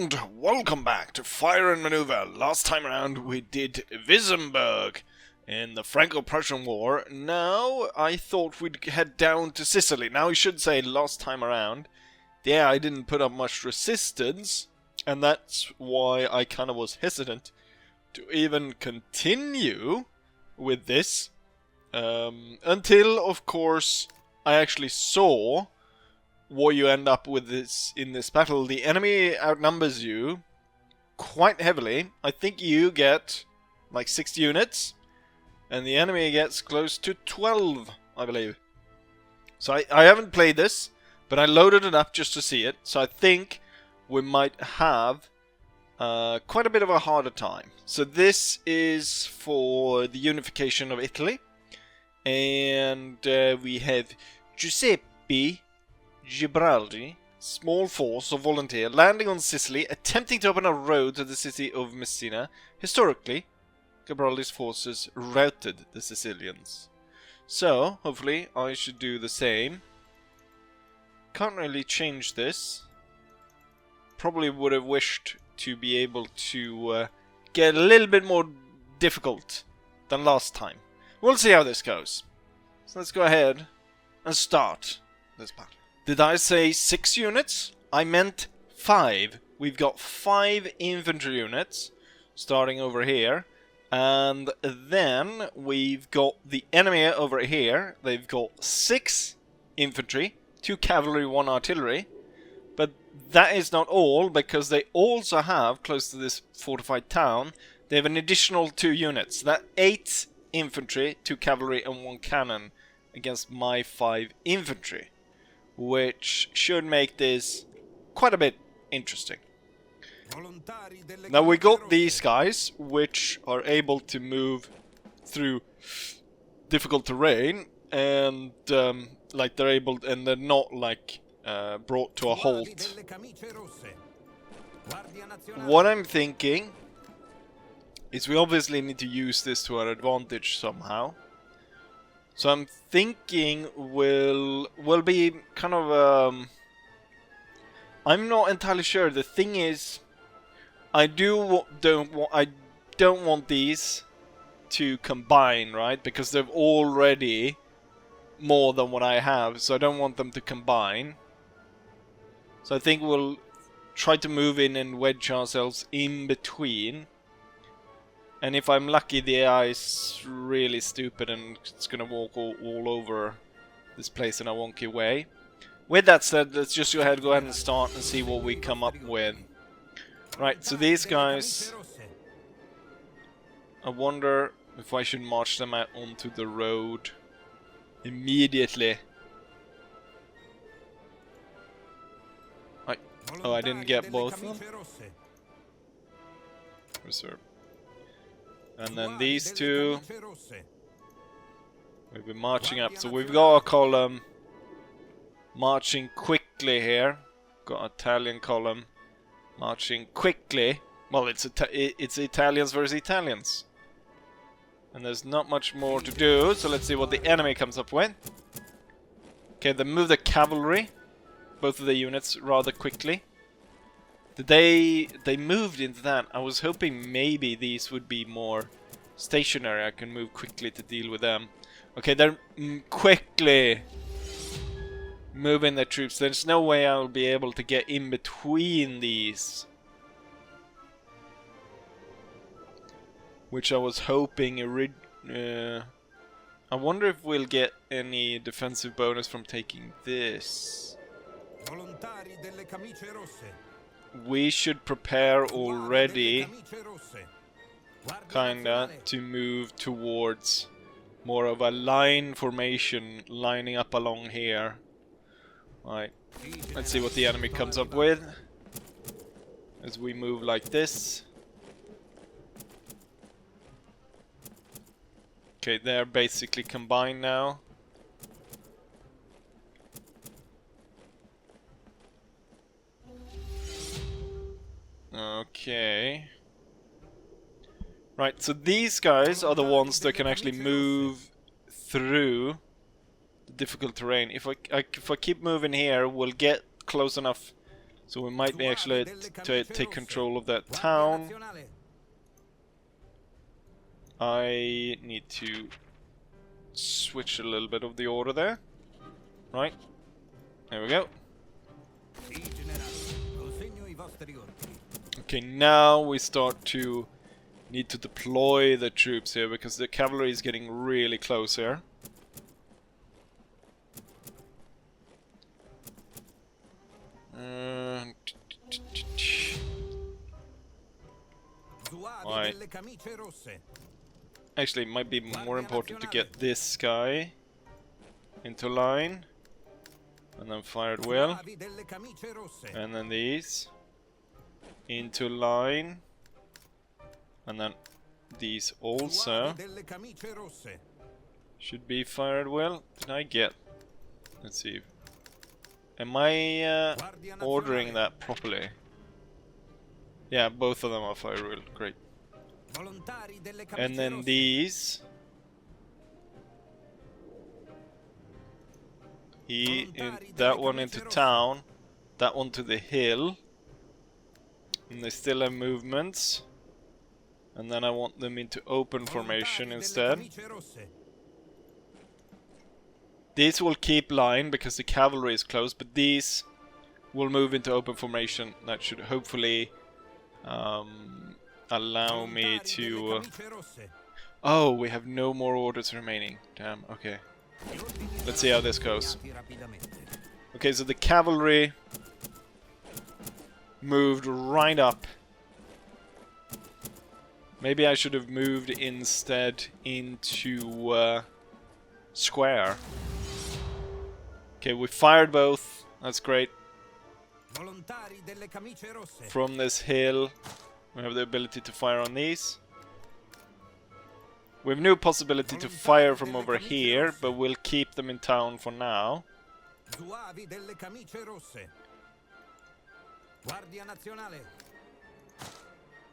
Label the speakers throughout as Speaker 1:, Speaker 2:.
Speaker 1: And welcome back to Fire and Maneuver. Last time around we did Wissembourg in the Franco-Prussian War. Now I thought we'd head down to Sicily. Now I should say last time around, yeah, I didn't put up much resistance, and that's why I kind of was hesitant to even continue with this. Until, of course, I actually saw what you end up with in this battle. The enemy outnumbers you quite heavily. I think you get like 6 units, and the enemy gets close to 12, I believe. So I haven't played this, but I loaded it up just to see it. So I think we might have quite a bit of a harder time. So this is for the unification of Italy, and we have Giuseppe Gibraldi, small force of volunteer, landing on Sicily, attempting to open a road to the city of Messina. Historically, Gibraldi's forces routed the Sicilians. So, hopefully, I should do the same. Can't really change this. Probably would have wished to be able to get a little bit more difficult than last time. We'll see how this goes. So let's go ahead and start this battle. Did I say 6 units? I meant 5. We've got 5 infantry units starting over here. And then we've got the enemy over here. They've got 6 infantry, 2 cavalry, 1 artillery. But that is not all, because they also have, close to this fortified town, they have an additional 2 units. That's 8 infantry, 2 cavalry and 1 cannon against my 5 infantry, which should make this quite a bit interesting. Now we got these guys, which are able to move through difficult terrain, and like they're able, and they're not like brought to a halt. What I'm thinking is we obviously need to use this to our advantage somehow. So I'm thinking we'll be kind of I'm not entirely sure. The thing is, I don't want these to combine, right? Because they've already more than what I have, so I don't want them to combine. So I think we'll try to move in and wedge ourselves in between. And if I'm lucky, the AI is really stupid and it's gonna walk all over this place in a wonky way. With that said, let's just go ahead and start and see what we come up with. Right, so these guys, I wonder if I should march them out onto the road immediately. Oh, I didn't get both of them. Reserve. And then these two, we'll be marching up. So we've got a column marching quickly here. Got Italian column marching quickly. Well, it's Italians versus Italians, and there's not much more to do. So let's see what the enemy comes up with. Okay, they move the cavalry, both of the units, rather quickly. They moved into that. I was hoping maybe these would be more stationary. I can move quickly to deal with them. Okay, they're quickly moving their troops. There's no way I'll be able to get in between these, which I was hoping. I wonder if we'll get any defensive bonus from taking this. We should prepare already, kinda, to move towards more of a line formation, lining up along here. Right, let's see what the enemy comes up with as we move like this. Okay, they're basically combined now. Okay. Right, so these guys are the ones that can actually move through the difficult terrain. If I keep moving here, we'll get close enough So we might be actually to take control of that town. I need to switch a little bit of the order there. Right. There we go. Okay, now we start to need to deploy the troops here because the cavalry is getting really close here. Right. Actually, it might be more important to get this guy into line. And then fire at will. And then these. Into line. And then these also. Should be fire at will. Did I get... Let's see. Am I ordering that properly? Yeah, both of them are fire at will. Great. And then these. That one into town, that one to the hill, and they still have movements, and then I want them into open formation instead. These will keep line because the cavalry is close, but these will move into open formation. That should hopefully allow me to... Oh, we have no more orders remaining. Damn, okay. Let's see how this goes. Okay, so the cavalry moved right up. Maybe I should have moved instead into square. Okay, we fired both. That's great. From this hill, we have the ability to fire on these. We have no possibility to fire from over here, but we'll keep them in town for now.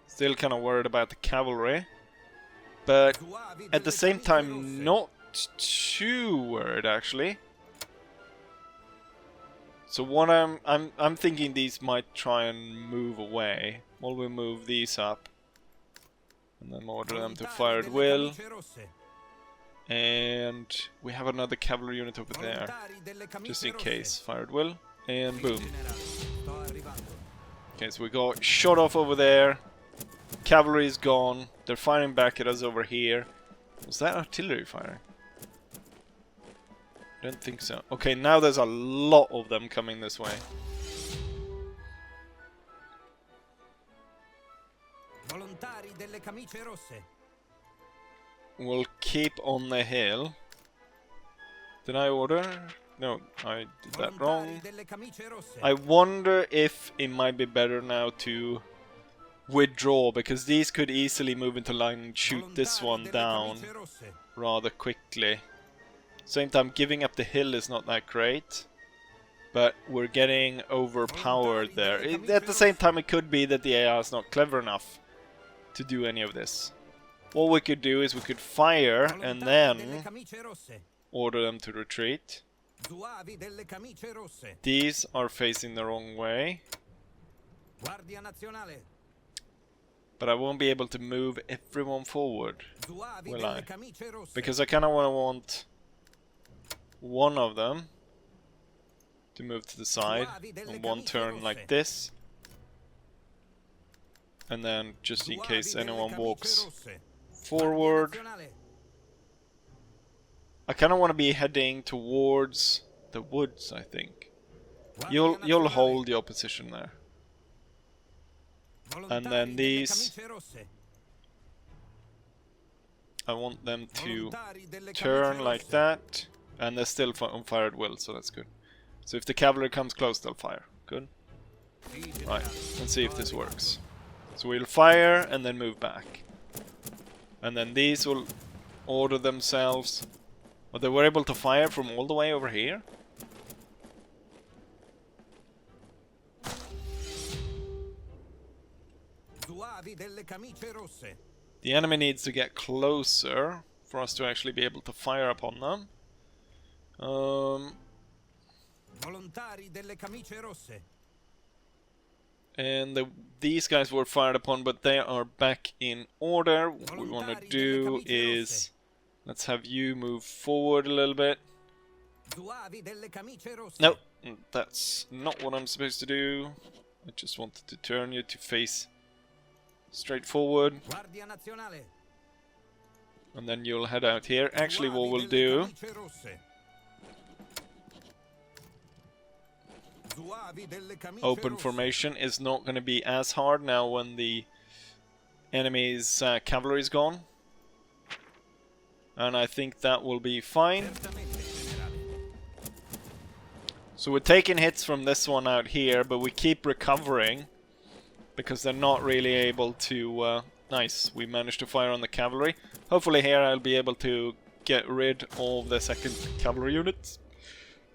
Speaker 1: Still kind of worried about the cavalry, but at the same time not too worried actually. So what I'm thinking these might try and move away. While we move these up. And then order them to fire at will. And we have another cavalry unit over there. Just in case. Fire at will. And boom. Okay, so we got shot off over there. Cavalry is gone. They're firing back at us over here. Was that artillery firing? I don't think so. Okay, now there's a lot of them coming this way. We'll keep on the hill. Did I order? No, I did that wrong. I wonder if it might be better now to withdraw, because these could easily move into line and shoot this one down rather quickly. Same time, giving up the hill is not that great, but we're getting overpowered there. At the same time, it could be that the AI is not clever enough to do any of this. What we could do is we could fire and then order them to retreat. These are facing the wrong way. But I won't be able to move everyone forward, will I? Because I kind of want one of them to move to the side on one turn like this. And then, just in case anyone walks forward, I kind of want to be heading towards the woods, I think. You'll hold your position there. And then these, I want them to turn like that, and they're still on fire at will, so that's good. So if the cavalry comes close, they'll fire. Good. Right, let's see if this works. So we'll fire and then move back. And then these will order themselves. But they were able to fire from all the way over here. The enemy needs to get closer for us to actually be able to fire upon them. And these guys were fired upon, but they are back in order. What we want to do is, let's have you move forward a little bit. Nope, that's not what I'm supposed to do. I just wanted to turn you to face straight forward. And then you'll head out here. Actually, what we'll do... Open formation is not going to be as hard now when the enemy's cavalry is gone. And I think that will be fine. So we're taking hits from this one out here, but we keep recovering. Because they're not really able to... nice, we managed to fire on the cavalry. Hopefully here I'll be able to get rid of the second cavalry units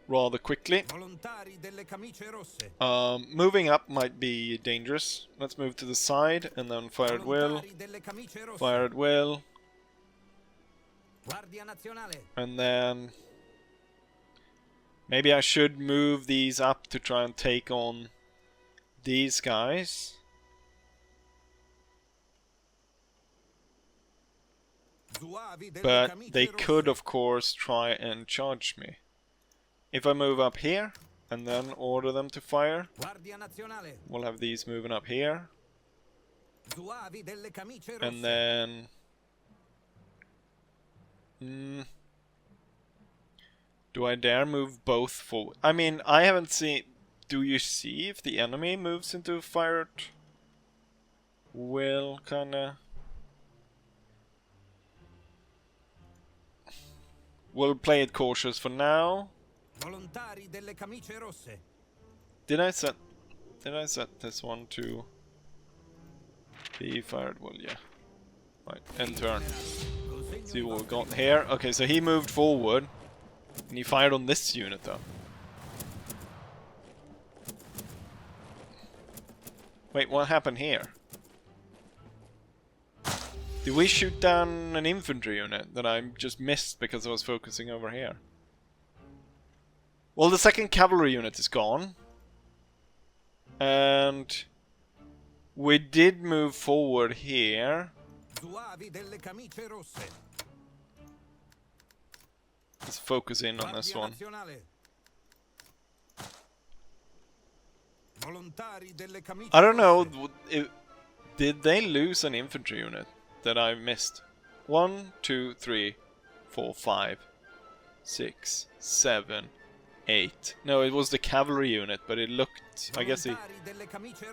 Speaker 1: rather quickly. Moving up might be dangerous. Let's move to the side and then fire at will. Fire at will. And then maybe I should move these up to try and take on these guys. But they could of course try and charge me. If I move up here and then order them to fire, we'll have these moving up here. And then... do I dare move both forward? I mean, I haven't seen... Do you see if the enemy moves into fire at will, kinda? We'll play it cautious for now. Did I set this one to be fired? Well, yeah. Right, end turn. See what we got here. Okay, so he moved forward and he fired on this unit though. Wait, what happened here? Did we shoot down an infantry unit that I just missed because I was focusing over here? Well, the second cavalry unit is gone. And we did move forward here. Let's focus in on this one. I don't know, did they lose an infantry unit that I missed? 1, 2, 3, 4, 5, 6, 7, 8. No, it was the cavalry unit, but it looked... I guess it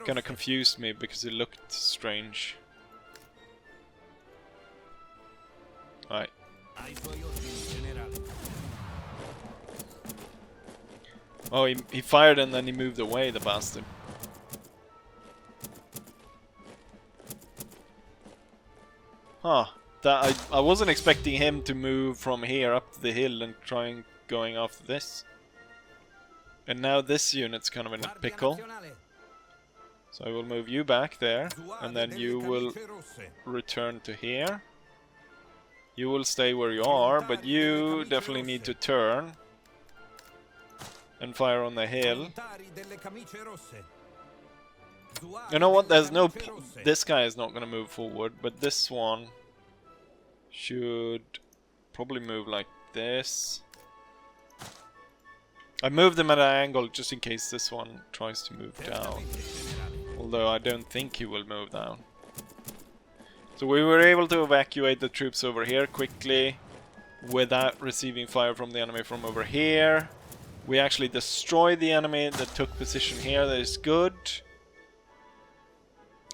Speaker 1: kind of confused me because it looked strange. Alright. Oh, he fired and then he moved away, the bastard. Huh. I wasn't expecting him to move from here up to the hill and try going after this. And now this unit's kind of in a pickle. So I will move you back there, and then you will return to here. You will stay where you are, but you definitely need to turn and fire on the hill. You know what? There's no... This guy is not going to move forward, but this one should probably move like this. I moved him at an angle just in case this one tries to move down. Although I don't think he will move down. So we were able to evacuate the troops over here quickly without receiving fire from the enemy from over here. We actually destroyed the enemy that took position here. That is good.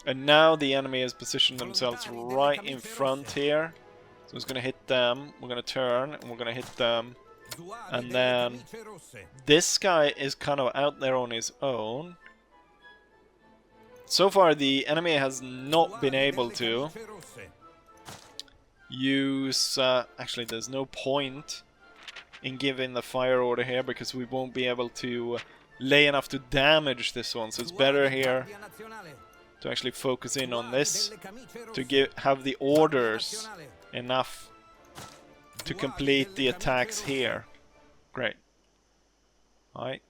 Speaker 1: And now the enemy has positioned themselves right in front here. So it's going to hit them. We're going to turn and we're going to hit them. And then this guy is kind of out there on his own. So far the enemy has not been able to use... actually there's no point in giving the fire order here because we won't be able to lay enough to damage this one. So it's better here to actually focus in on this to have the orders enough to complete the attacks here. Great. Alright.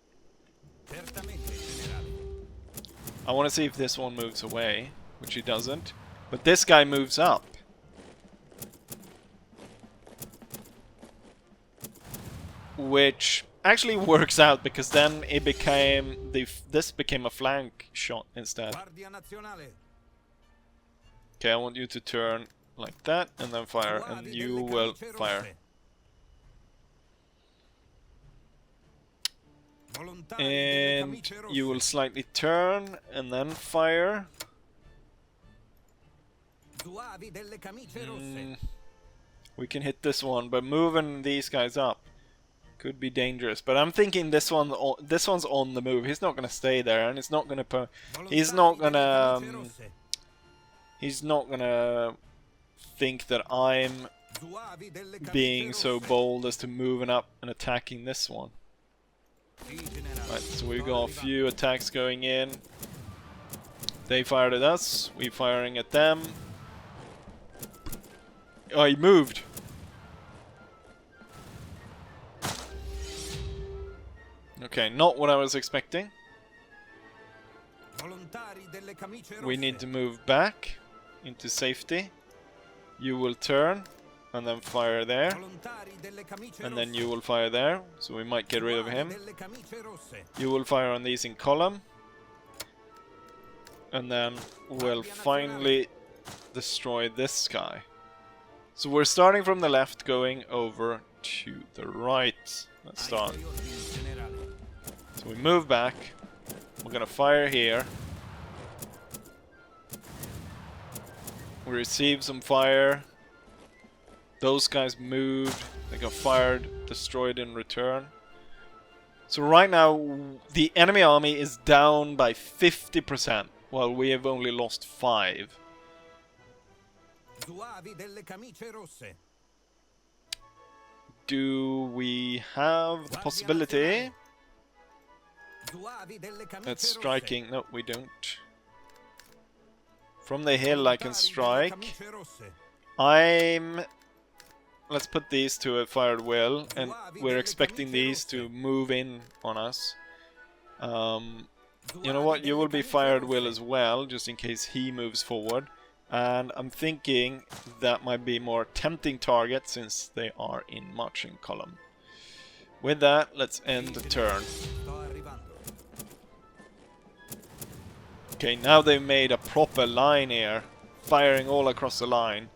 Speaker 1: I want to see if this one moves away, which he doesn't. But this guy moves up. Which actually works out, because then it became this became a flank shot instead. Okay, I want you to turn like that and then fire, and you will fire. And you will slightly turn and then fire. We can hit this one, but moving these guys up could be dangerous. But I'm thinking this one's on the move. He's not gonna stay there, and it's not gonna he's not gonna think that I'm being so bold as to moving up and attacking this one. Right, so we've got a few attacks going in. They fired at us, we firing at them. Oh, he moved. Okay, not what I was expecting. We need to move back into safety. You will turn and then fire there. And then you will fire there, so we might get rid of him. You will fire on these in column. And then we'll finally destroy this guy. So we're starting from the left, going over to the right. Let's start. So we move back. We're gonna fire here. We receive some fire. Those guys moved. They got fired, destroyed in return. So right now, the enemy army is down by 50%, while we have only lost 5. Do we have the possibility at striking? No, we don't. From the hill I can strike. Let's put these to a fired will, and we're expecting these to move in on us. You know what? You will be fired will as well, just in case he moves forward. And I'm thinking that might be more tempting target since they are in marching column. With that, let's end the turn. Okay, now they've made a proper line here, firing all across the line.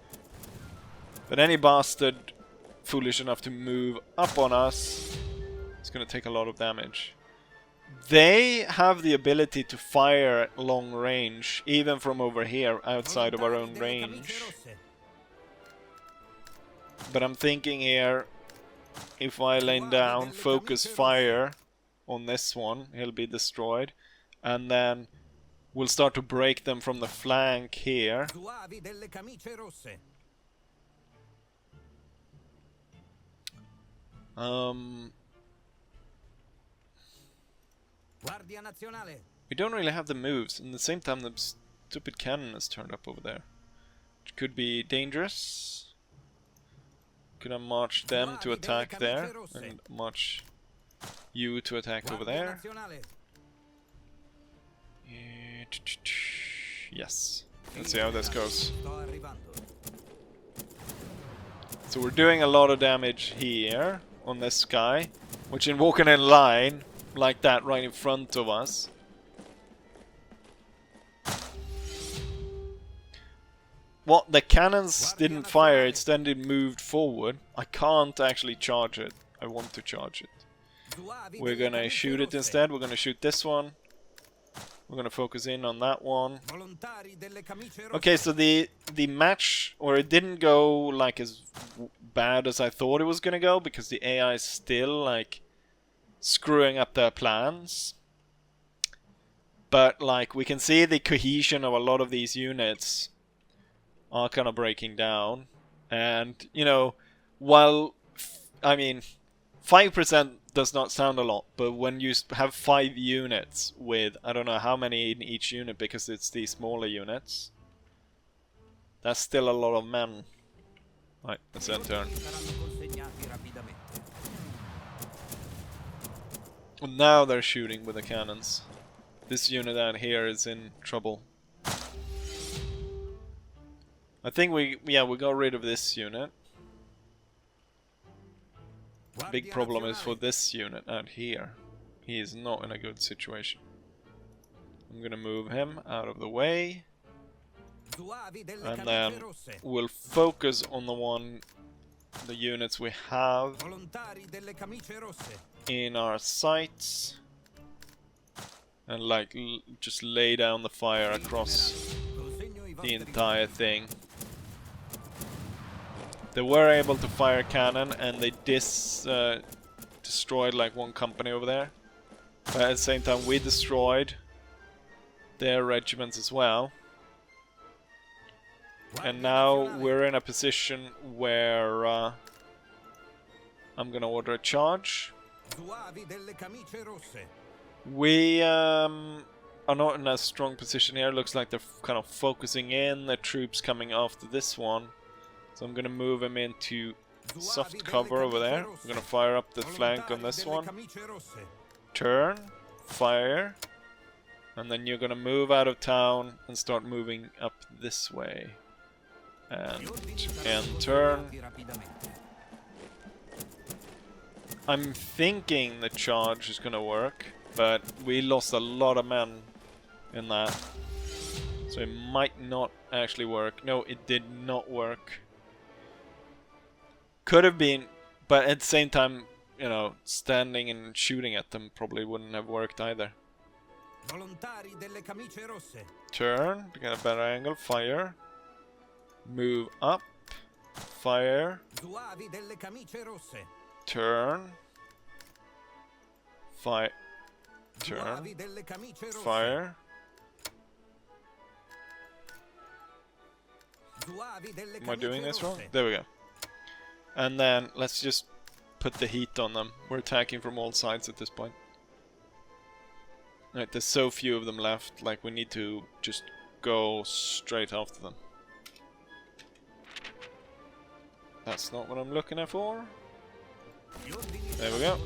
Speaker 1: But any bastard foolish enough to move up on us is going to take a lot of damage. They have the ability to fire at long range, even from over here, outside of our own range. But I'm thinking here, if I lay down, focus fire on this one, he'll be destroyed. And then we'll start to break them from the flank here. We don't really have the moves, and at the same time the stupid cannon is turned up over there. Which could be dangerous. Could I march them to attack there, and march you to attack over there? Yes. Let's see how this goes. So we're doing a lot of damage here on this guy, which in walking in line like that right in front of us. What? The cannons didn't fire, instead it moved forward. I can't actually charge it. I want to charge it. We're gonna shoot it instead. We're gonna shoot this one. We're gonna focus in on that one. Okay, so the match, or it didn't go like as bad as I thought it was gonna go, because the AI is still like screwing up their plans. But like we can see the cohesion of a lot of these units are kind of breaking down. And you know, while I mean 5% does not sound a lot, but when you have 5 units with, I don't know how many in each unit because it's these smaller units, that's still a lot of men. Right, let's end turn. And now they're shooting with the cannons. This unit out here is in trouble. I think we got rid of this unit. Big problem is for this unit out here. He is not in a good situation. I'm gonna move him out of the way. And then we'll focus on the units we have in our sights. And like just lay down the fire across the entire thing. They were able to fire cannon and they destroyed like one company over there. But at the same time we destroyed their regiments as well. And now we're in a position where I'm gonna order a charge. We are not in a strong position here. Looks like they're kind of focusing in the troops coming after this one. So I'm gonna move him into soft cover over there. I'm gonna fire up the flank on this one. Turn, fire, and then you're gonna move out of town and start moving up this way. And turn. I'm thinking the charge is gonna work, but we lost a lot of men in that. So it might not actually work. No, it did not work. Could have been, but at the same time, you know, standing and shooting at them probably wouldn't have worked either. Turn, to get a better angle, fire. Move up, fire. Turn. Fire. Turn. Fire. Am I doing this wrong? There we go. And then let's just put the heat on them. We're attacking from all sides at this point. Right, there's so few of them left, like we need to just go straight after them. That's not what I'm looking for. There we go.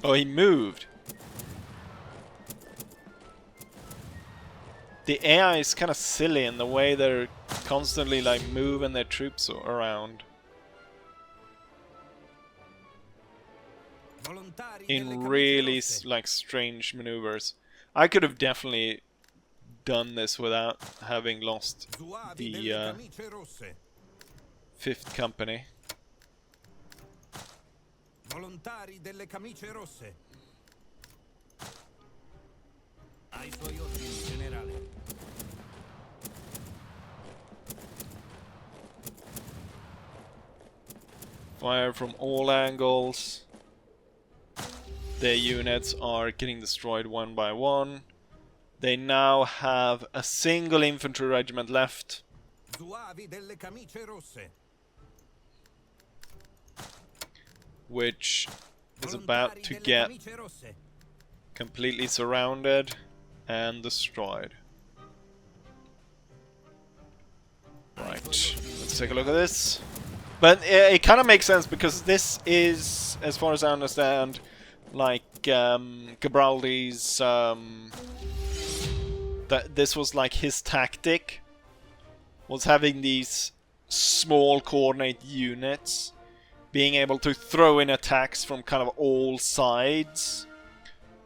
Speaker 1: Oh, he moved. The AI is kind of silly in the way they're constantly like moving their troops around. In really like strange maneuvers. I could have definitely done this without having lost the 5th company.
Speaker 2: Volontari delle camicie rosse. Ai suoi ordini, generale.
Speaker 1: Fire from all angles. Their units are getting destroyed one by one. They now have a single infantry regiment left.
Speaker 2: Zuavi delle camicie rosse.
Speaker 1: Which is about to get completely surrounded and destroyed. Right, let's take a look at this. But it kind of makes sense because this is, as far as I understand, like Gabraldi's that this was like his tactic, was having these small coordinate units, being able to throw in attacks from kind of all sides,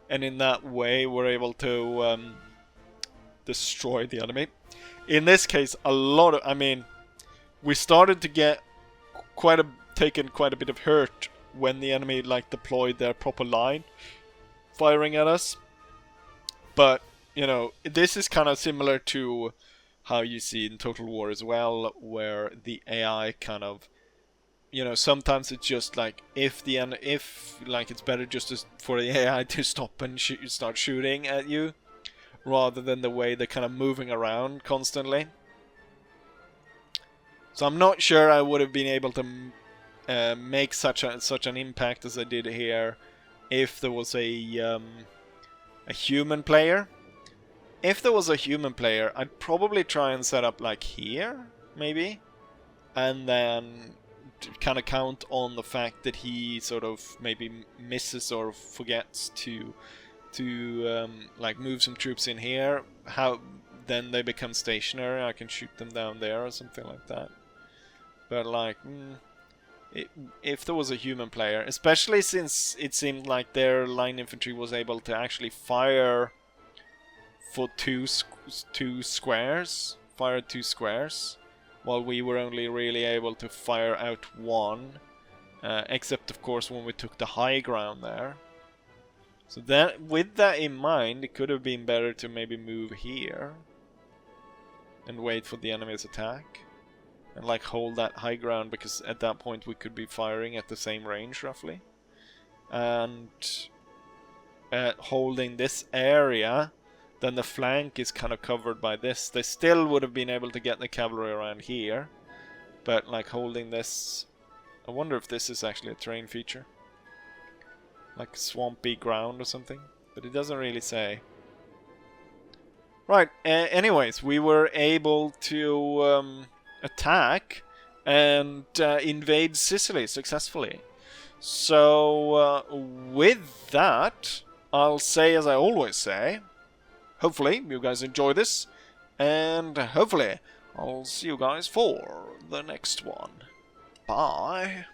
Speaker 1: and in that way we're able to destroy the enemy. In this case, a lot of, I mean, we started to get taken quite a bit of hurt when the enemy like deployed their proper line firing at us. But, you know, this is kind of similar to how you see in Total War as well, where the AI kind of, you know, sometimes it's just like if like it's better just for the AI to stop and start shooting at you, rather than the way they're kind of moving around constantly. So I'm not sure I would have been able to make such an impact as I did here if there was a human player. If there was a human player, I'd probably try and set up like here, maybe, and then kind of count on the fact that he sort of maybe misses or forgets to like move some troops in here. How then they become stationary? I can shoot them down there or something like that. But like, if there was a human player, especially since it seemed like their line infantry was able to actually fire for two squares, while we were only really able to fire out one, except of course when we took the high ground there. So that, with that in mind, it could have been better to maybe move here and wait for the enemy's attack and like hold that high ground, because at that point we could be firing at the same range roughly, and holding this area. Then the flank is kind of covered by this. They still would have been able to get the cavalry around here, but like holding this, I wonder if this is actually a terrain feature, like swampy ground or something, but it doesn't really say. Right, anyways, we were able to attack and invade Sicily successfully. So with that, I'll say as I always say, hopefully you guys enjoy this, and hopefully I'll see you guys for the next one. Bye.